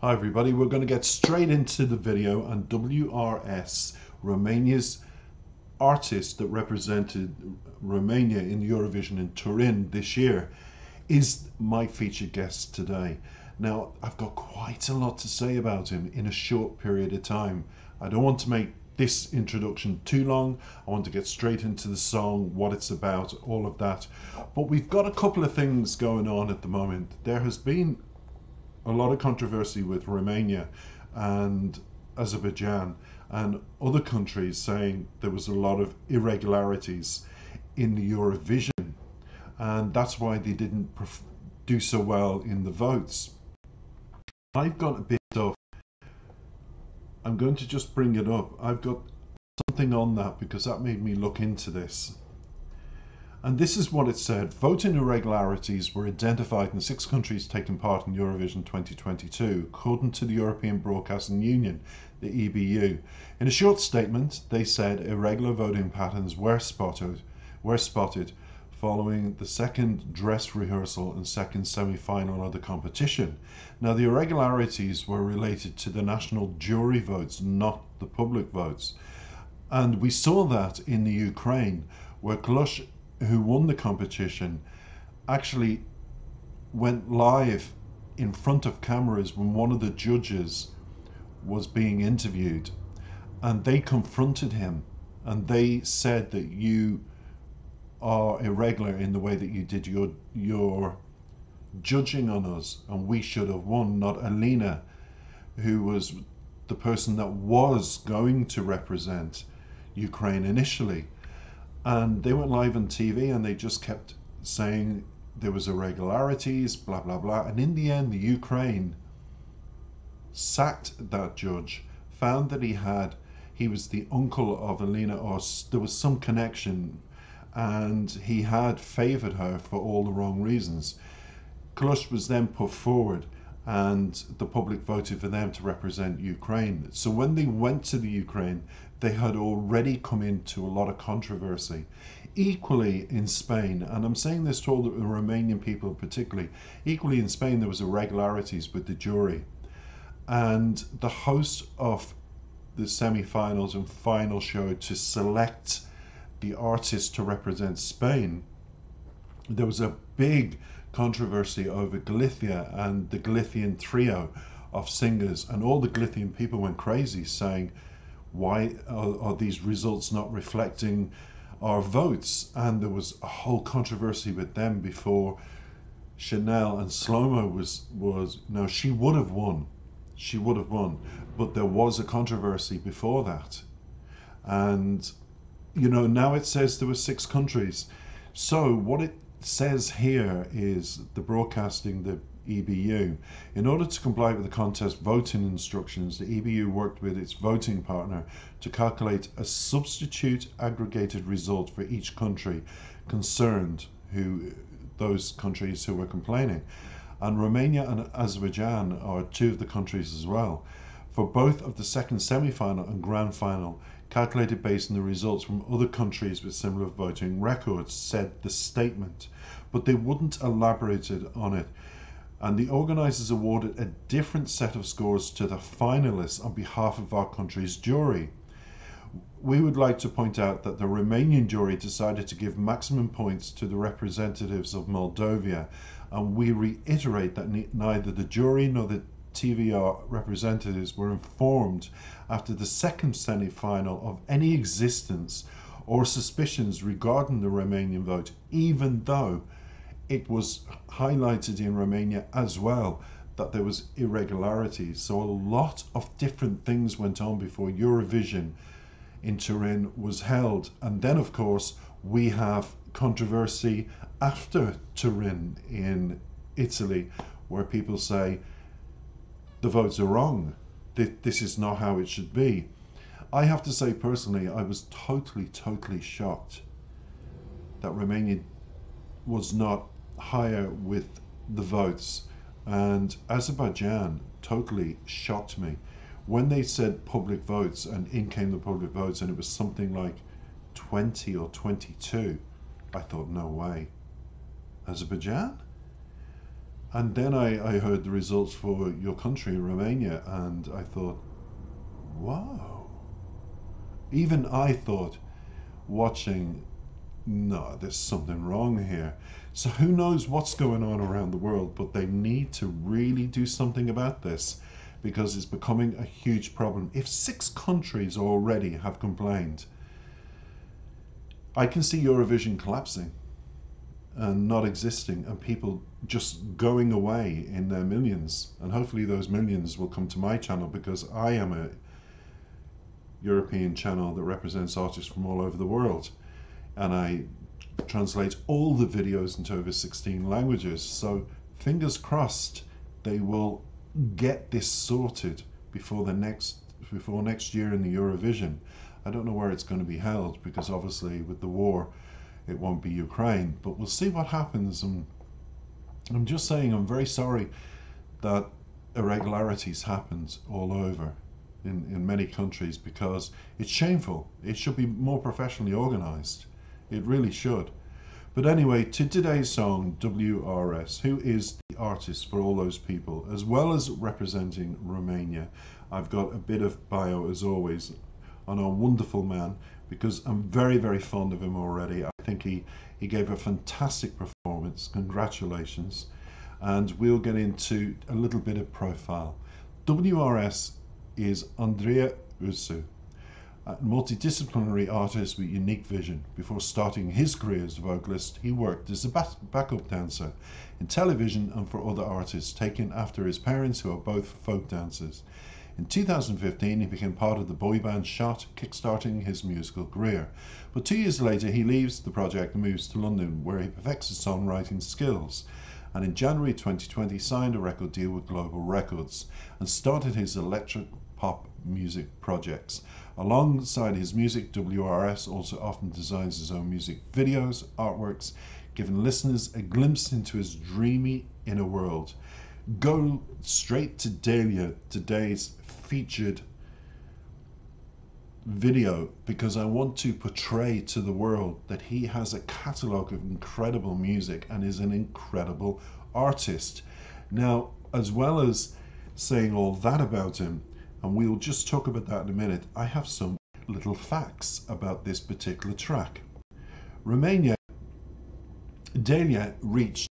Hi everybody, we're going to get straight into the video on WRS, Romania's artist that represented Romania in Eurovision in Turin this year, is my featured guest today. Now, I've got quite a lot to say about him in a short period of time. I don't want to make this introduction too long. I want to get straight into the song, what it's about, all of that. But we've got a couple of things going on at the moment. There has been a lot of controversy with Romania and Azerbaijan and other countries saying there was a lot of irregularities in the Eurovision, and that's why they didn't do so well in the votes. I've got a bit of, I'm going to just bring it up. I've got something on that because that made me look into this. And this is what it said. Voting irregularities were identified in 6 countries taking part in Eurovision 2022, according to the European Broadcasting Union, the EBU. In a short statement, they said irregular voting patterns were spotted following the second dress rehearsal and second semi-final of the competition. Now, the irregularities were related to the national jury votes, not the public votes. And we saw that in the Ukraine, where Klush, who won the competition, actually went live in front of cameras when one of the judges was being interviewed, and they confronted him and they said that you are irregular in the way that you did your judging on us, and we should have won, not Alina, who was the person that was going to represent Ukraine initially. And they went live on TV and they just kept saying there was irregularities, blah, blah, blah. And in the end, the Ukraine sacked that judge, found that he was the uncle of Alina, or there was some connection, and he had favored her for all the wrong reasons. Klush was then put forward and the public voted for them to represent Ukraine. So when they went to the Ukraine, they had already come into a lot of controversy. Equally in Spain, and I'm saying this to all the Romanian people particularly, equally in Spain there was irregularities with the jury. And the host of the semi-finals and final show to select the artist to represent Spain, there was a big controversy over Galicia and the Galician trio of singers, and all the Galician people went crazy saying, why are these results not reflecting our votes? And there was a whole controversy with them before Chanel and Slomo was no, she would have won, but there was a controversy before that. And you know, now it says there were 6 countries. So what it says here is the broadcasting, the EBU. In order to comply with the contest voting instructions, the EBU worked with its voting partner to calculate a substitute aggregated result for each country concerned, those countries who were complaining. And Romania and Azerbaijan are 2 of the countries as well. For both of the second semi-final and grand final, calculated based on the results from other countries with similar voting records, said the statement, but they wouldn't elaborate on it. And the organisers awarded a different set of scores to the finalists on behalf of our country's jury. We would like to point out that the Romanian jury decided to give maximum points to the representatives of Moldova, and we reiterate that neither the jury nor the TVR representatives were informed after the second semi-final of any existence or suspicions regarding the Romanian vote, even though it was highlighted in Romania as well that there was irregularities. So a lot of different things went on before Eurovision in Turin was held. And then of course we have controversy after Turin in Italy, where people say the votes are wrong, this is not how it should be. I have to say personally, I was totally shocked that Romania was not higher with the votes, and Azerbaijan totally shocked me when they said public votes, and in came the public votes and it was something like 20 or 22. I thought, no way. Azerbaijan? And then I heard the results for your country, Romania, and I thought, wow. Even I thought, watching, no, there's something wrong here. So who knows what's going on around the world, but they need to really do something about this because it's becoming a huge problem. If 6 countries already have complained, I can see Eurovision collapsing and not existing, and people just going away in their millions. And hopefully those millions will come to my channel, because I am a European channel that represents artists from all over the world, and I translate all the videos into over 16 languages. So fingers crossed they will get this sorted before next year in the Eurovision. I don't know where it's going to be held, because obviously with the war it won't be Ukraine, but we'll see what happens. And I'm just saying, I'm very sorry that irregularities happened all over in many countries, because it's shameful. It should be more professionally organized. It really should. But anyway, to today's song, WRS, who is the artist for all those people, as well as representing Romania. I've got a bit of bio, as always, on our wonderful man, because I'm very, very fond of him already. I think he gave a fantastic performance. Congratulations. And we'll get into a little bit of profile. WRS is Andreea Ursu, a multidisciplinary artist with unique vision. Before starting his career as a vocalist, he worked as a backup dancer in television and for other artists, taken after his parents, who are both folk dancers. In 2015, he became part of the boy band Shot, kickstarting his musical career. But 2 years later, he leaves the project and moves to London, where he perfects his songwriting skills. And in January 2020, signed a record deal with Global Records and started his electric pop music projects. Alongside his music, WRS also often designs his own music videos, artworks, giving listeners a glimpse into his dreamy inner world. Go straight to Dahlia, today's featured video, because I want to portray to the world that he has a catalogue of incredible music and is an incredible artist. Now, as well as saying all that about him, and we'll just talk about that in a minute, I have some little facts about this particular track. Romania, Dahlia reached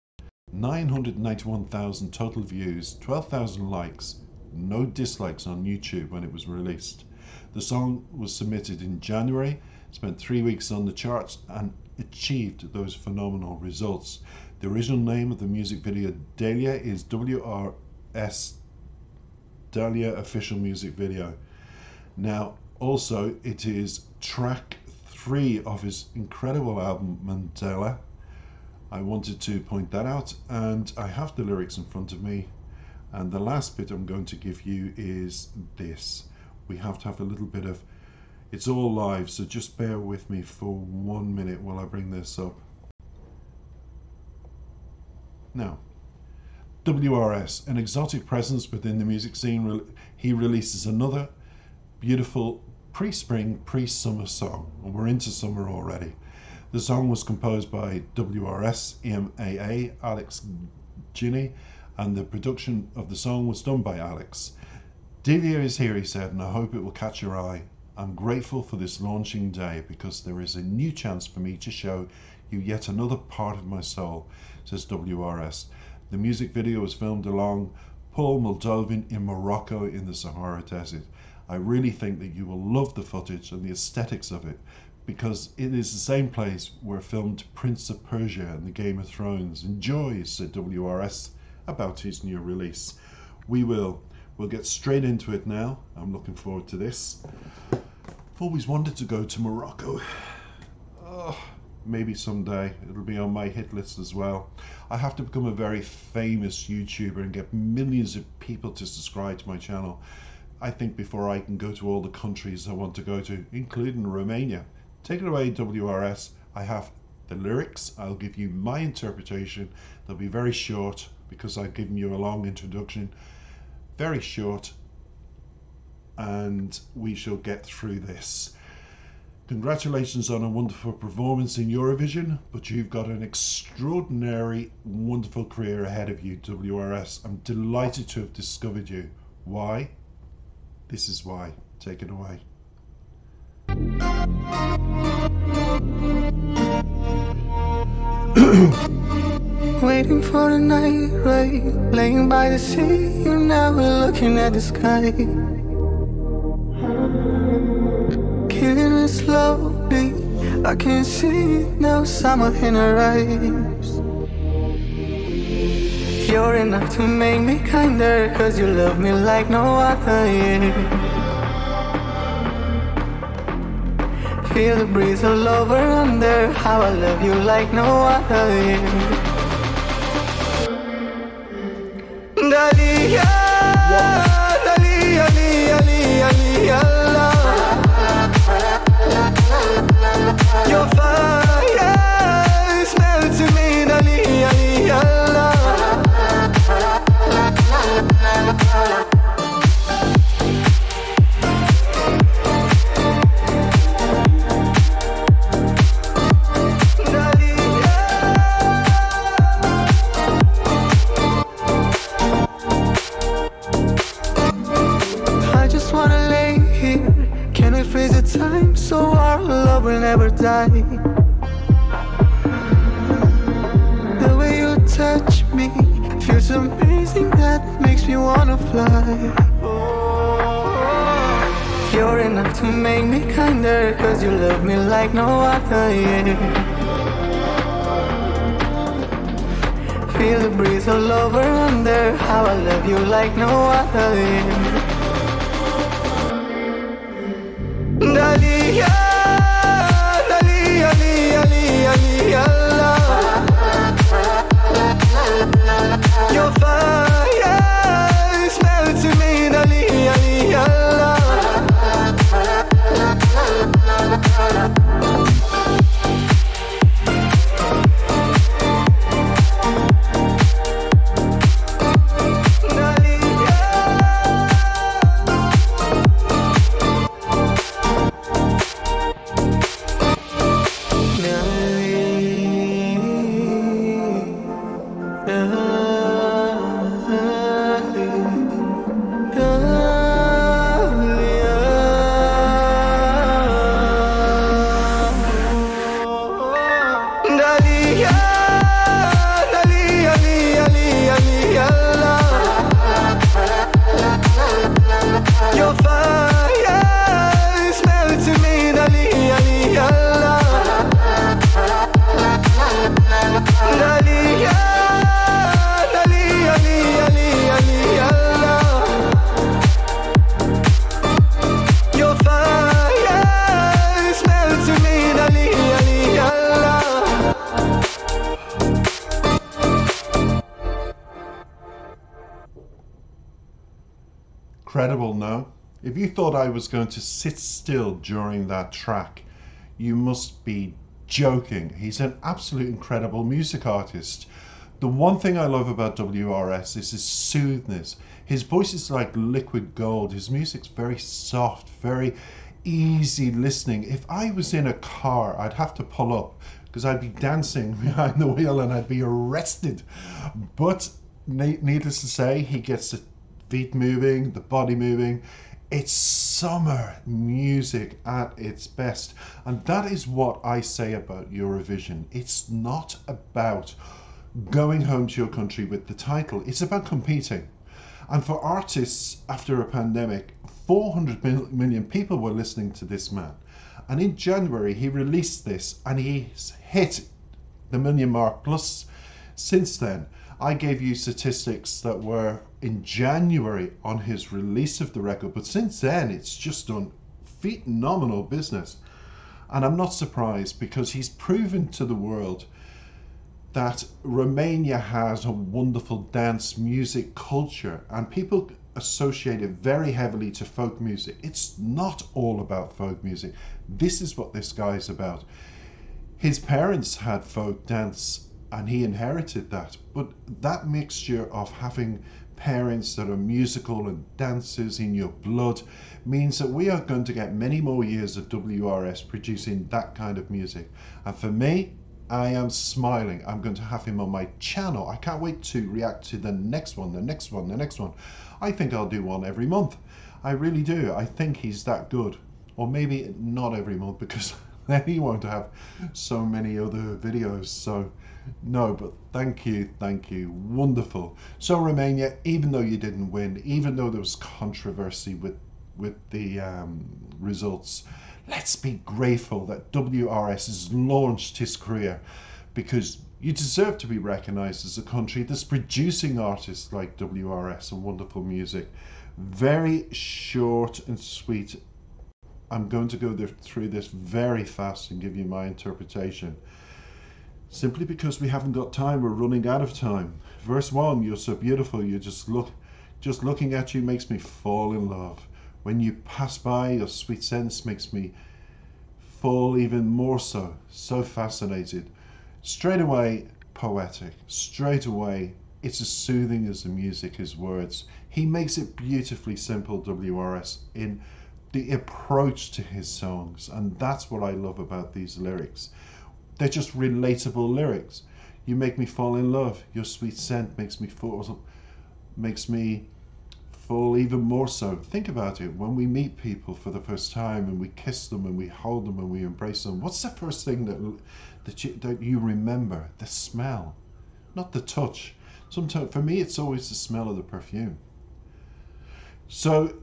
991,000 total views, 12,000 likes, no dislikes on YouTube when it was released. The song was submitted in January, spent 3 weeks on the charts, and achieved those phenomenal results. The original name of the music video, Dahlia, is WRS Dahlia Official Music Video. Now, also, it is track 3 of his incredible album, Mandela. I wanted to point that out, and I have the lyrics in front of me. And the last bit I'm going to give you is this. We have to have a little bit of, it's all live, so just bear with me for 1 minute while I bring this up. Now, WRS, an exotic presence within the music scene, he releases another beautiful pre-spring, pre-summer song, and we're into summer already. The song was composed by WRS, EMAA, Alex Ginny, and the production of the song was done by Alex. Dahlia is here, he said, and I hope it will catch your eye. I'm grateful for this launching day, because there is a new chance for me to show you yet another part of my soul, says WRS. The music video was filmed along Paul Moldovan in Morocco in the Sahara Desert. I really think that you will love the footage and the aesthetics of it, because it is the same place where filmed Prince of Persia and the Game of Thrones. Enjoy, said WRS about his new release. We'll get straight into it now. I'm looking forward to this. I've always wanted to go to Morocco. Oh, maybe someday it'll be on my hit list as well. I have to become a very famous YouTuber and get millions of people to subscribe to my channel, I think, before I can go to all the countries I want to go to, including Romania. Take it away, WRS. I have the lyrics. I'll give you my interpretation. They'll be very short, because I've given you a long introduction. Very short, and we shall get through this. Congratulations on a wonderful performance in Eurovision, but you've got an extraordinary, wonderful career ahead of you, WRS. I'm delighted to have discovered you. Why? This is why. Take it away. Waiting for the night rain, laying by the sea, you're never looking at the sky. Killing it slowly, I can see no summer in her eyes. You're enough to make me kinder, cause you love me like no other, yeah. Feel the breeze all over under, how I love you like no other, yeah. Dalia, Dalia, Dalia, Dalia, Dalia. Your fire is melting me, Dalia, Dalia. Freeze the time so our love will never die. The way you touch me feels amazing, that makes me wanna fly. You're enough to make me kinder, cause you love me like no other, yeah. Feel the breeze all over under, how I love you like no other, yeah. Dalia, Dalia, Dalia, Dalia, Dalia. Your fire is melting me, Dalia, Dalia. Incredible, no? If you thought I was going to sit still during that track, you must be joking. He's an absolute incredible music artist. The one thing I love about WRS is his soothness. His voice is like liquid gold. His music's very soft, very easy listening. If I was in a car, I'd have to pull up because I'd be dancing behind the wheel and I'd be arrested. But needless to say, he gets the feet moving, the body moving. It's summer music at its best. And that is what I say about Eurovision. It's not about going home to your country with the title. It's about competing. And for artists after a pandemic, 400 million people were listening to this man. And in January, he released this and he's hit the million mark plus since then. I gave you statistics that were in January on his release of the record, but since then it's just done phenomenal business. And I'm not surprised because he's proven to the world that Romania has a wonderful dance music culture and people associate it very heavily to folk music. It's not all about folk music. This is what this guy's about. His parents had folk dance and he inherited that, but that mixture of having parents that are musical and dancers in your blood, means that we are going to get many more years of WRS producing that kind of music. And for me, I am smiling. I'm going to have him on my channel. I can't wait to react to the next one, the next one, the next one. I think I'll do one every month. I really do. I think he's that good. Or maybe not every month, because then he won't have so many other videos. So no, but thank you, wonderful. So Romania, even though you didn't win, even though there was controversy with the results, let's be grateful that WRS has launched his career, because you deserve to be recognized as a country that's producing artists like WRS and wonderful music. Very short and sweet. I'm going to go through this very fast and give you my interpretation, simply because we haven't got time. We're running out of time. Verse 1, you're so beautiful, you just looking at you makes me fall in love. When you pass by, your sweet sense makes me fall even more so fascinated. Straight away poetic, straight away it's as soothing as the music, his words. He makes it beautifully simple, WRS, in the approach to his songs, and that's what I love about these lyrics. They're just relatable lyrics. You make me fall in love, your sweet scent makes me fall even more so. Think about it. When we meet people for the first time and we kiss them and we hold them and we embrace them, what's the first thing that you remember? The smell, not the touch. Sometimes for me it's always the smell of the perfume. So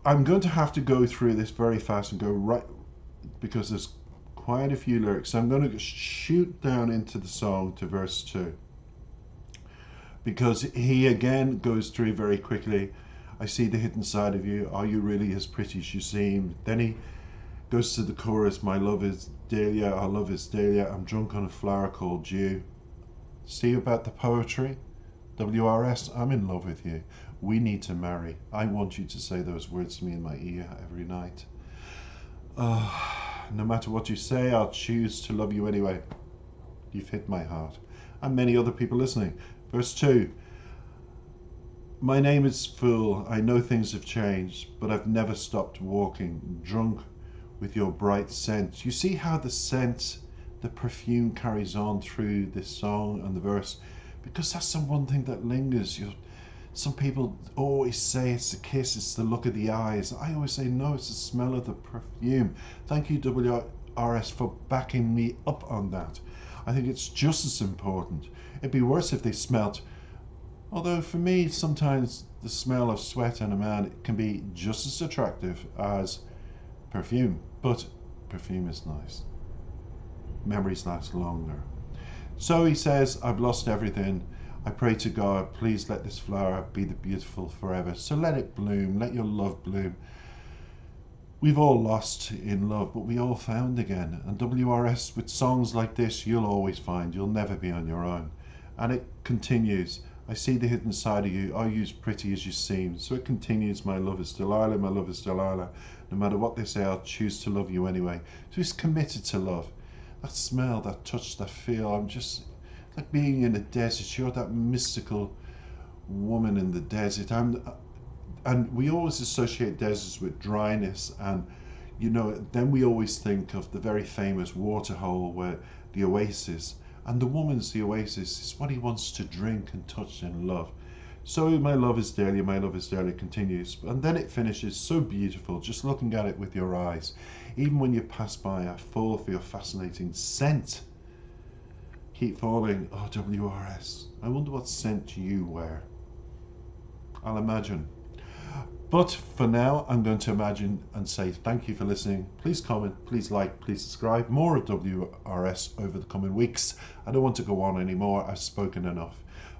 I'm going to have to go through this very fast and go right, because there's quite a few lyrics. So I'm going to shoot down into the song to verse 2, because he again goes through very quickly. I see the hidden side of you. Are you really as pretty as you seem? Then he goes to the chorus. My love is Dahlia, our love is Dahlia. I'm drunk on a flower called you. See about the poetry? WRS, I'm in love with you. We need to marry. I want you to say those words to me in my ear every night. No matter what you say, I'll choose to love you anyway. You've hit my heart. And many other people listening. Verse 2. My name is Fool. I know things have changed, but I've never stopped walking, drunk with your bright scent. You see how the scent, the perfume carries on through this song and the verse, because that's the one thing that lingers. Some people always say it's the kiss, it's the look of the eyes. I always say no, it's the smell of the perfume. Thank you, WRS, for backing me up on that. I think it's just as important. It'd be worse if they smelt. Although for me, sometimes the smell of sweat in a man can be just as attractive as perfume. But perfume is nice. Memories last longer. So he says, I've lost everything. I pray to God, please let this flower be the beautiful forever. So let it bloom, let your love bloom. We've all lost in love, but we all found again. And WRS, with songs like this, you'll always find. You'll never be on your own. And it continues. I see the hidden side of you. Are you as pretty as you seem? So it continues. My love is Delilah, my love is Delilah. No matter what they say, I'll choose to love you anyway. So he's committed to love. That smell, that touch, that feel. I'm just like being in a desert. You're that mystical woman in the desert. And we always associate deserts with dryness, and you know, then we always think of the very famous waterhole where the oasis, and the woman's the oasis. Is what he wants to drink and touch and love. So my love is Dahlia, my love is Dahlia continues, and then it finishes so beautiful, just looking at it with your eyes. Even when you pass by, I fall for your fascinating scent. Keep falling. Oh, WRS, I wonder what scent you wear. I'll imagine. But for now, I'm going to imagine and say thank you for listening. Please comment, please like, please subscribe. More of WRS over the coming weeks. I don't want to go on anymore. I've spoken enough.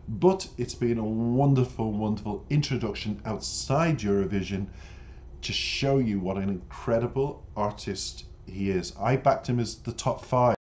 But it's been a wonderful, wonderful introduction outside Eurovision to show you what an incredible artist he is. I backed him as the top 5.